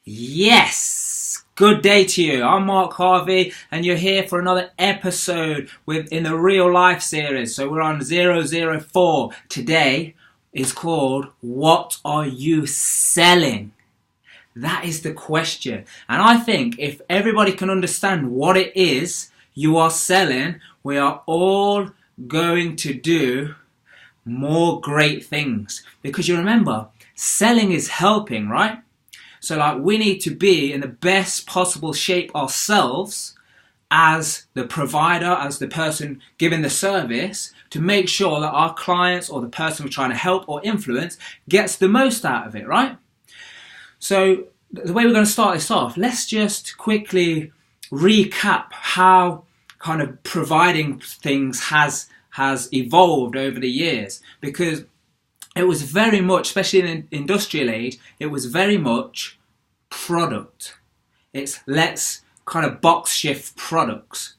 Yes! Good day to you. I'm Mark Harvey and you're here for another episode in the Real Life series. So we're on 004. Today is called What Are You Selling? That is the question. And I think if everybody can understand what it is you are selling, we are all going to do more great things. Because you remember, selling is helping, right? So we need to be in the best possible shape ourselves as the provider, as the person giving the service, to make sure that our clients or the person we're trying to help or influence gets the most out of it, right? So the way we're going to start this off, let's just quickly recap how kind of providing things has evolved over the years, because it was very much, especially in the industrial age, it was very much product. It's let's kind of box shift products.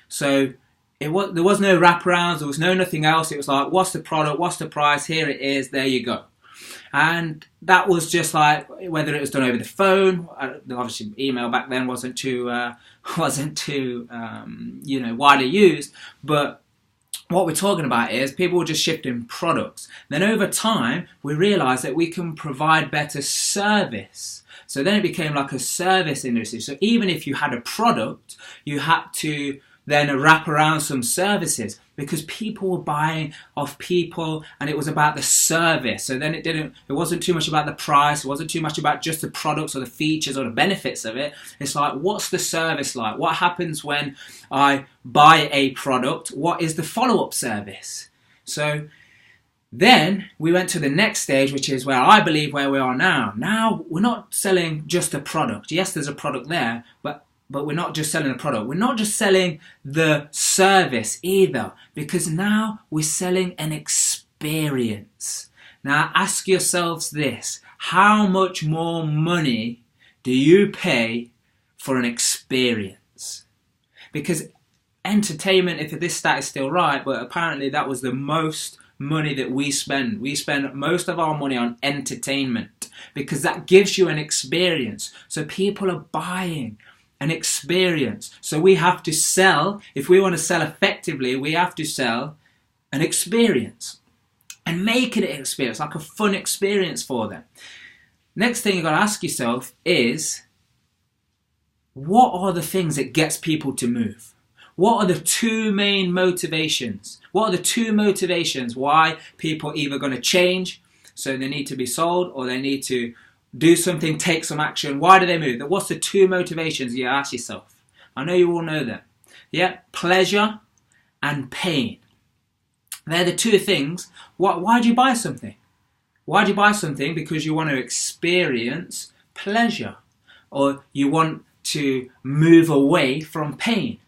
So there was no wraparounds, there was no nothing else. It was like, what's the product, what's the price, here it is, there you go. And that was just like, whether it was done over the phone, obviously email back then wasn't too widely used, but what we're talking about is people were just shifting products. Then over time, we realized that we can provide better service. So then it became like a service industry. So even if you had a product, you had to then wrap around some services, because people were buying off people and it was about the service. So then it wasn't too much about the price, it wasn't too much about just the products or the features or the benefits of it. It's like, what's the service like? What happens when I buy a product? What is the follow-up service? So then we went to the next stage, which is where I believe where we are now. Now we're not selling just a product. Yes, there's a product there, but we're not just selling a product. We're not just selling the service either, because now we're selling an experience. Now ask yourselves this: how much more money do you pay for an experience? Because entertainment, if this stat is still right, but apparently that was the most money that we spend. We spend most of our money on entertainment because that gives you an experience. So people are buying an experience. So we have to sell, if we want to sell effectively, we have to sell an experience and make it an experience, like a fun experience for them. Next thing you've got to ask yourself is, what are the things that gets people to move? What are the two main motivations? What are the two motivations why people are either going to change, so they need to be sold, or they need to do something, take some action? Why do they move? What's the two motivations you ask yourself? I know you all know them. Yeah, pleasure and pain. They're the two things. Why do you buy something? Why do you buy something? Because you want to experience pleasure, or you want to move away from pain.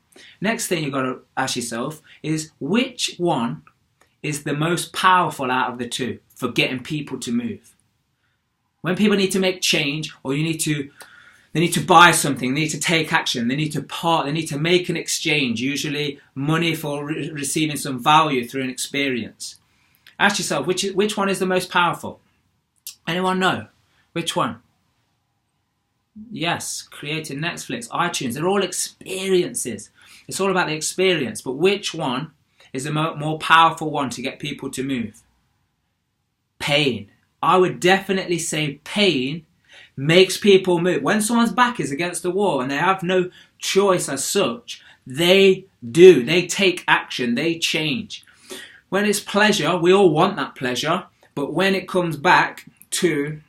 Next thing you've got to ask yourself is, which one is the most powerful out of the two for getting people to move? When people need to make change, or they need to buy something, they need to take action, they need to make an exchange, usually money for receiving some value through an experience. Ask yourself, which one is the most powerful? Anyone know? Which one? Yes, creating Netflix, iTunes, they're all experiences. It's all about the experience, but which one is the more powerful one to get people to move? Pain. I would definitely say pain makes people move. When someone's back is against the wall and they have no choice as such, they take action, they change. When it's pleasure, we all want that pleasure, but when it comes back to,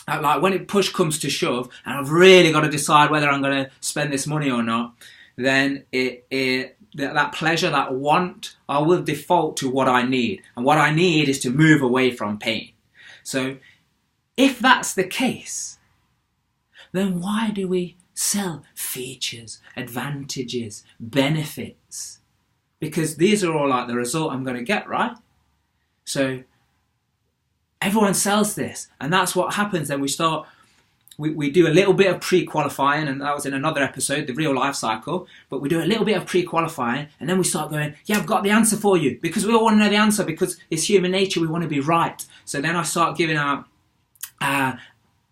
when push comes to shove, and I've really got to decide whether I'm going to spend this money or not, then that pleasure, that want, I will default to what I need. And what I need is to move away from pain. So if that's the case, then why do we sell features, advantages, benefits? Because these are all like the result I'm going to get, right? So everyone sells this, and that's what happens. Then we do a little bit of pre-qualifying, and that was in another episode, the real life cycle, but we do a little bit of pre-qualifying, and then we start going, yeah, I've got the answer for you, because we all want to know the answer, because it's human nature, we want to be right. So then I start giving out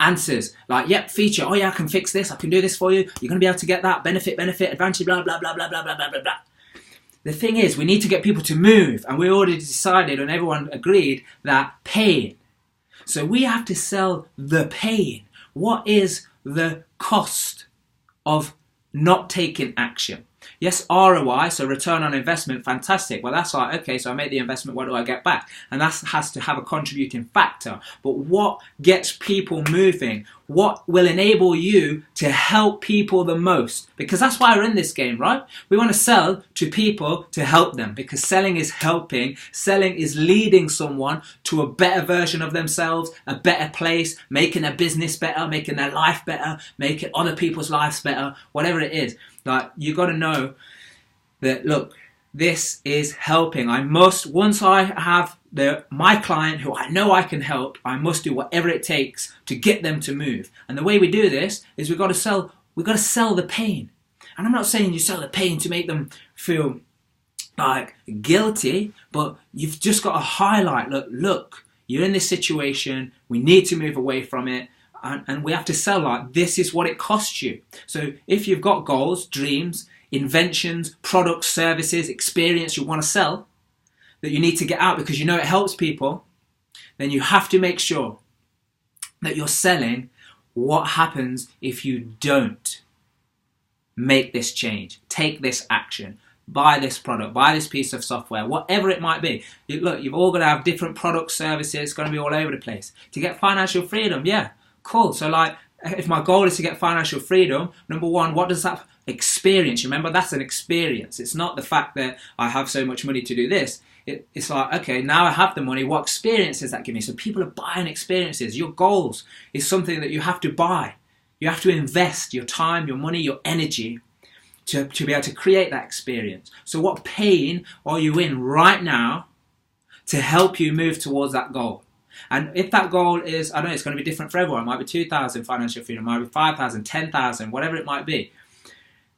answers like, yep, feature, oh yeah, I can fix this, I can do this for you, you're going to be able to get that, benefit, advantage, blah, blah, blah, blah, blah, blah, blah, blah, blah. The thing is, we need to get people to move, and we already decided and everyone agreed that pain. So we have to sell the pain. What is the cost of not taking action? Yes, ROI, so return on investment, fantastic. Well, that's like, okay, so I make the investment, what do I get back? And that has to have a contributing factor. But what gets people moving? What will enable you to help people the most? Because that's why we're in this game, right? We want to sell to people to help them, because selling is helping. Selling is leading someone to a better version of themselves, a better place, making their business better, making their life better, making other people's lives better, whatever it is. Like, you got to know that, look, this is helping. Once I have my client who I know I can help, I must do whatever it takes to get them to move. And the way we do this is we've got to sell the pain. And I'm not saying you sell the pain to make them feel like guilty, but you've just got to highlight, look, you're in this situation, we need to move away from it. And we have to sell like, this is what it costs you. So if you've got goals, dreams, inventions, products, services, experience you want to sell, that you need to get out because you know it helps people, then you have to make sure that you're selling what happens if you don't make this change, take this action, buy this product, buy this piece of software, whatever it might be. Look, you've all got to have different products, services, it's going to be all over the place. To get financial freedom, yeah. Cool. So like, if my goal is to get financial freedom, number one, what does that experience? Remember, that's an experience. It's not the fact that I have so much money to do this. It's like, okay, now I have the money. What experience does that give me? So people are buying experiences. Your goals is something that you have to buy. You have to invest your time, your money, your energy to be able to create that experience. So what pain are you in right now to help you move towards that goal? And if that goal is, I don't know, it's going to be different for everyone. It might be 2,000 financial freedom, it might be 5,000, 10,000, whatever it might be.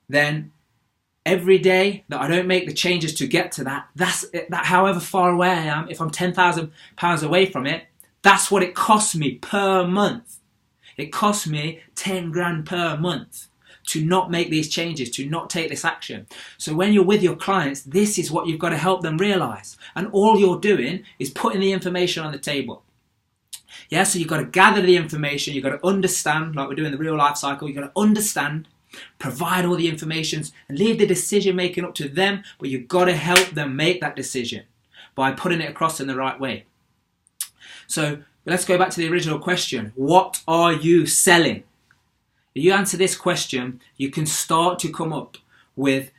Then every day that I don't make the changes to get to that, however far away I am, if I'm £10,000 away from it, that's what it costs me per month. It costs me 10 grand per month to not make these changes, to not take this action. So when you're with your clients, this is what you've got to help them realize. And all you're doing is putting the information on the table. Yeah, so you've got to gather the information, you've got to understand, like we're doing the real life cycle, you've got to understand, provide all the information, and leave the decision making up to them, but you've got to help them make that decision by putting it across in the right way. So let's go back to the original question. What are you selling? If you answer this question, you can start to come up with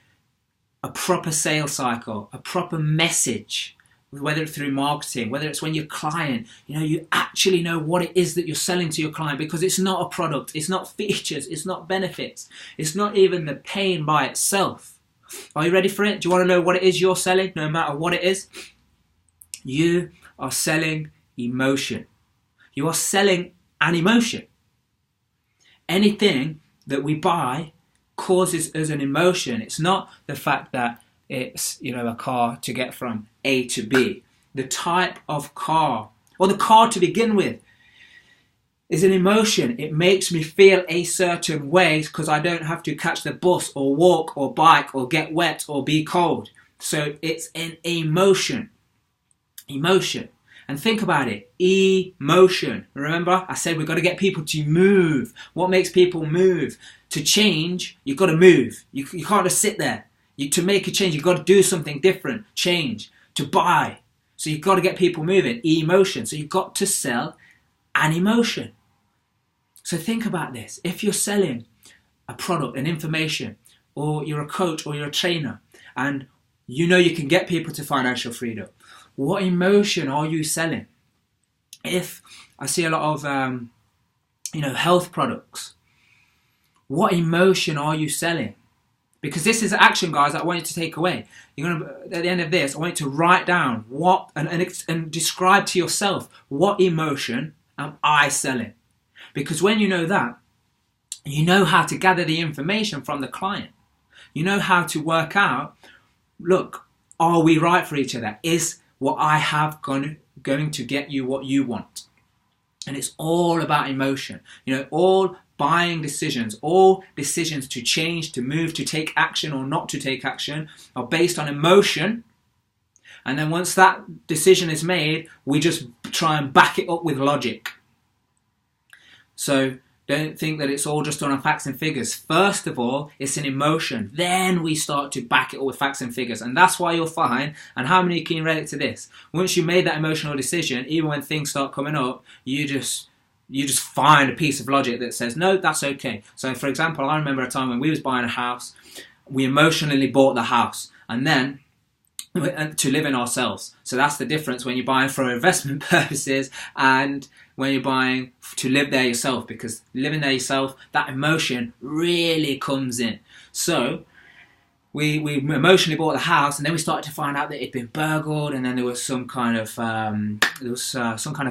a proper sales cycle, a proper message, whether it's through marketing, whether it's when your client, you actually know what it is that you're selling to your client, because it's not a product, it's not features, it's not benefits, it's not even the pain by itself. Are you ready for it? Do you want to know what it is you're selling, no matter what it is? You are selling emotion. You are selling an emotion. Anything that we buy causes us an emotion. It's not the fact that it's, a car to get from A to B. The type of car, or the car to begin with, is an emotion. It makes me feel a certain way because I don't have to catch the bus or walk or bike or get wet or be cold. So it's an emotion. Emotion. And think about it, emotion. Remember, I said we've got to get people to move. What makes people move? To change, you've got to move. You can't just sit there. To make a change, you've got to do something different. Change. To buy. So you've got to get people moving. Emotion. So you've got to sell an emotion. So think about this. If you're selling a product, an information, or you're a coach or you're a trainer, and you can get people to financial freedom, what emotion are you selling? If I see a lot of, health products, what emotion are you selling? Because this is the action, guys, that I want you to take away. You're gonna, at the end of this, I want you to write down what and describe to yourself, what emotion am I selling? Because when you know that, you know how to gather the information from the client. You know how to work out, look, are we right for each other? Is what I have going to get you what you want? And it's all about emotion. All buying decisions, all decisions to change, to move, to take action or not to take action are based on emotion. And then once that decision is made, we just try and back it up with logic. So don't think that it's all just on facts and figures. First of all, it's an emotion. Then we start to back it up with facts and figures. And that's why you'll find, and how many can relate to this? Once you made that emotional decision, even when things start coming up, you just find a piece of logic that says, no, that's okay. So for example, I remember a time when we was buying a house, we emotionally bought the house. And then to live in ourselves. So that's the difference when you're buying for investment purposes and when you're buying to live there yourself, because living there yourself, that emotion really comes in. So we emotionally bought the house, and then we started to find out that it'd been burgled, and then there was some kind of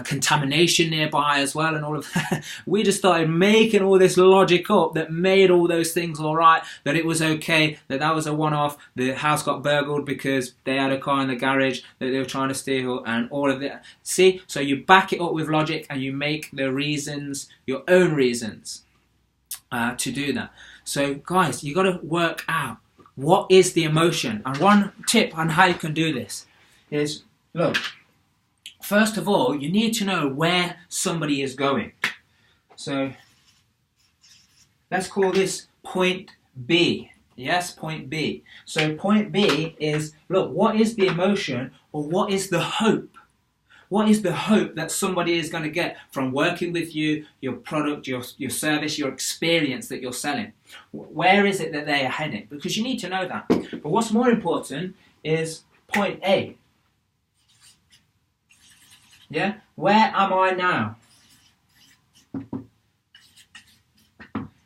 contamination nearby as well, and all of that. We just started making all this logic up that made all those things all right, that it was okay, that was a one-off, the house got burgled because they had a car in the garage that they were trying to steal, and all of that. See, so you back it up with logic, and you make the reasons your own reasons to do that. So guys, you got to work out what is the emotion. And one tip on how you can do this is, look, first of all, you need to know where somebody is going. So let's call this point B. Yes, point B. So point B is, look, what is the emotion, or what is the hope? What is the hope that somebody is going to get from working with you, your product, your service, your experience that you're selling? Where is it that they are heading? Because you need to know that. But what's more important is point A. Yeah? Where am I now?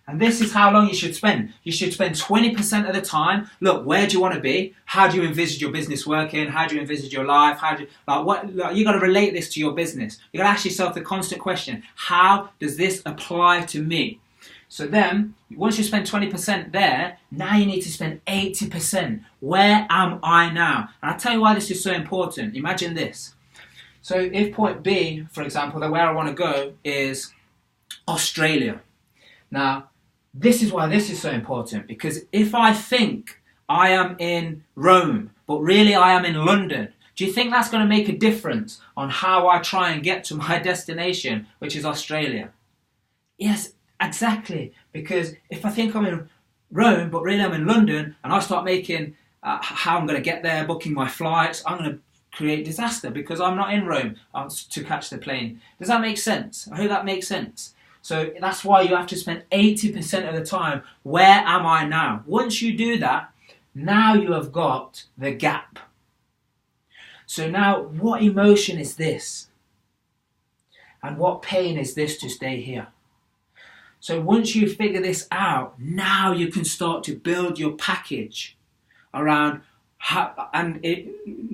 And this is how long you should spend. You should spend 20% of the time. Look, where do you want to be? How do you envisage your business working? How do you envisage your life? You got to relate this to your business. You got to ask yourself the constant question: how does this apply to me? So then, once you spend 20% there, now you need to spend 80%. Where am I now? And I'll tell you why this is so important. Imagine this. So if point B, for example, that where I want to go is Australia. Now, this is why this is so important, because if I think I am in Rome, but really I am in London, do you think that's going to make a difference on how I try and get to my destination, which is Australia? Yes, exactly. Because if I think I'm in Rome, but really I'm in London, and I start making how I'm going to get there, booking my flights, I'm going to create disaster because I'm not in Rome to catch the plane. Does that make sense? I hope that makes sense. So that's why you have to spend 80% of the time, where am I now? Once you do that, now you have got the gap. So now, what emotion is this? And what pain is this to stay here? So once you figure this out, now you can start to build your package around how, and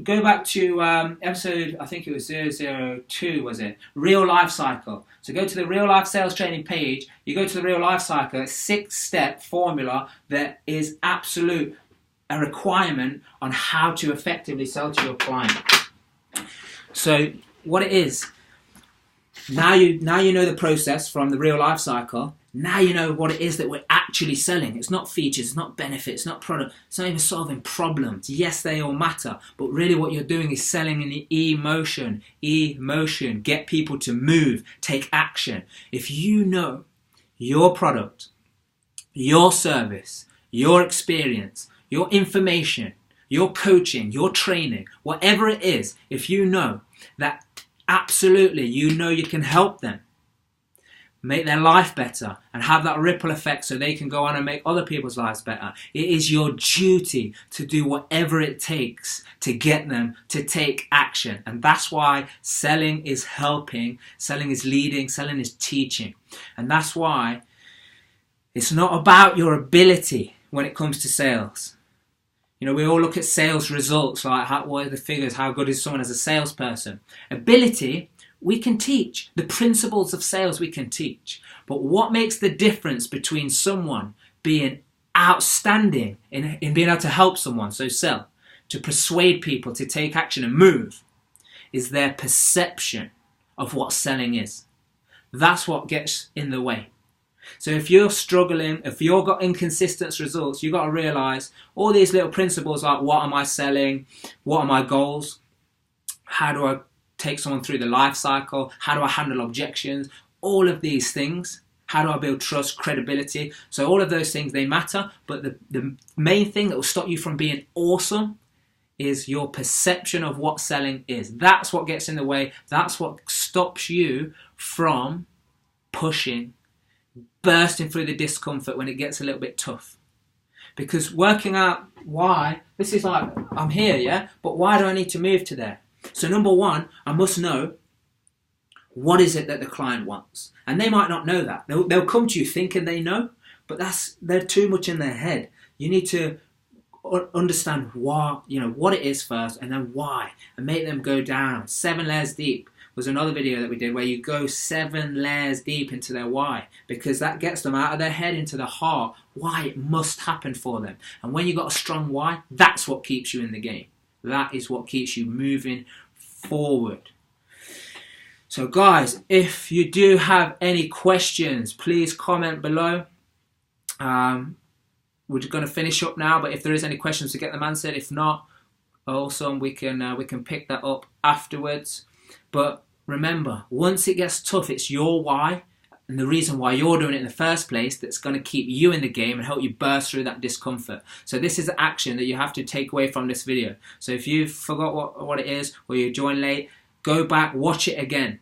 go back to episode, I think it was 002, was it? Real Life Cycle. So go to the Real Life Sales Training page, you go to the Real Life Cycle, a 6-step formula that is absolute a requirement on how to effectively sell to your client. So what it is, now you know the process from the Real Life Cycle. Now you know what it is that we're actually selling. It's not features, it's not benefits, it's not product, it's not even solving problems. Yes, they all matter, but really what you're doing is selling an emotion. Emotion. Get people to move, take action. If you know your product, your service, your experience, your information, your coaching, your training, whatever it is, if you know that absolutely you know you can help them make their life better and have that ripple effect so they can go on and make other people's lives better, it is your duty to do whatever it takes to get them to take action. And that's why selling is helping, selling is leading, selling is teaching. And that's why it's not about your ability when it comes to sales. You know, we all look at sales results, like what are the figures, how good is someone as a salesperson. Ability, we can teach. The principles of sales we can teach. But what makes the difference between someone being outstanding in being able to help someone, so sell, to persuade people to take action and move, is their perception of what selling is. That's what gets in the way. So if you're struggling, if you've got inconsistent results, you've got to realize all these little principles like what am I selling? What are my goals? How do I take someone through the life cycle? How do I handle objections? All of these things. How do I build trust, credibility? So all of those things, they matter. But the main thing that will stop you from being awesome is your perception of what selling is. That's what gets in the way. That's what stops you from pushing, bursting through the discomfort when it gets a little bit tough. Because working out why, this is like, I'm here, yeah? But why do I need to move to there? So number one, I must know what is it that the client wants. And they might not know that. They'll come to you thinking they know, but they're too much in their head. You need to understand what it is first, and then why, and make them go down. 7 layers deep was another video that we did where you go 7 layers deep into their why, because that gets them out of their head into the heart, why it must happen for them. And when you've got a strong why, that's what keeps you in the game. That is what keeps you moving forward. So guys, if you do have any questions, please comment below. We're going to finish up now, but if there is any questions to get them answered, if not, also we can pick that up afterwards. But remember, once it gets tough, it's your why and the reason why you're doing it in the first place that's going to keep you in the game and help you burst through that discomfort. So this is the action that you have to take away from this video. So if you forgot what it is, or you joined late, go back, watch it again.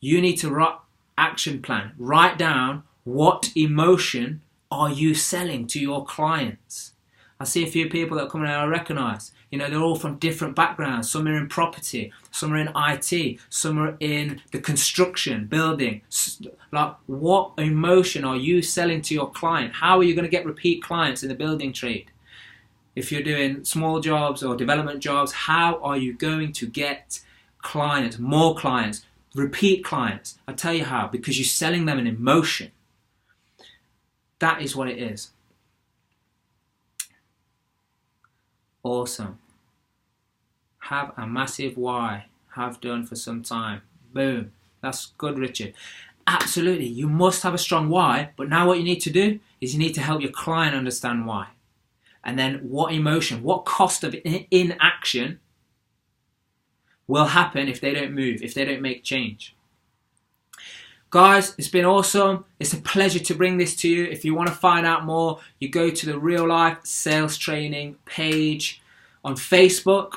You need to write action plan. Write down what emotion are you selling to your clients. I see a few people that are coming out I recognise. They're all from different backgrounds. Some are in property, some are in IT, some are in the construction, building. Like, what emotion are you selling to your client? How are you going to get repeat clients in the building trade? If you're doing small jobs or development jobs, how are you going to get clients, more clients, repeat clients? I'll tell you how, because you're selling them an emotion. That is what it is. Awesome. Have a massive why. Have done for some time. Boom. That's good, Richard. Absolutely. You must have a strong why, but now what you need to do is you need to help your client understand why. And then what emotion, what cost of inaction will happen if they don't move, if they don't make change. Guys, it's been awesome. It's a pleasure to bring this to you. If you want to find out more, you go to the Real Life Sales Training page on Facebook.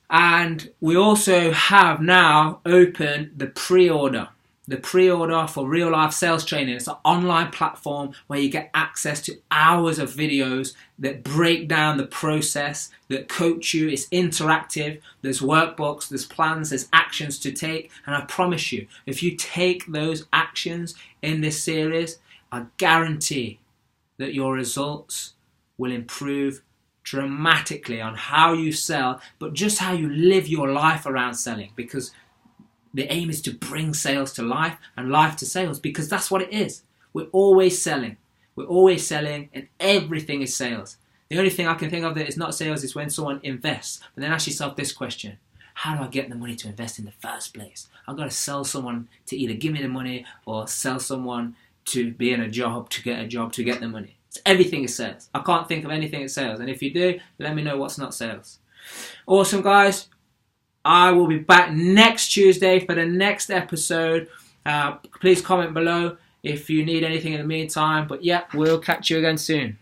And we also have now opened the pre-order. The pre-order for Real Life Sales Training. It's an online platform where you get access to hours of videos that break down the process, that coach you. It's interactive. There's workbooks, there's plans, there's actions to take. And I promise you, if you take those actions in this series, I guarantee that your results will improve dramatically on how you sell, but just how you live your life around selling. Because the aim is to bring sales to life and life to sales, because that's what it is. We're always selling. We're always selling, and everything is sales. The only thing I can think of that is not sales is when someone invests. But then ask yourself this question: how do I get the money to invest in the first place? I've got to sell someone to either give me the money or sell someone to be in a job to get the money. So everything is sales. I can't think of anything as sales. And if you do, let me know what's not sales. Awesome, guys. I will be back next Tuesday for the next episode. Please comment below if you need anything in the meantime. But yeah, we'll catch you again soon.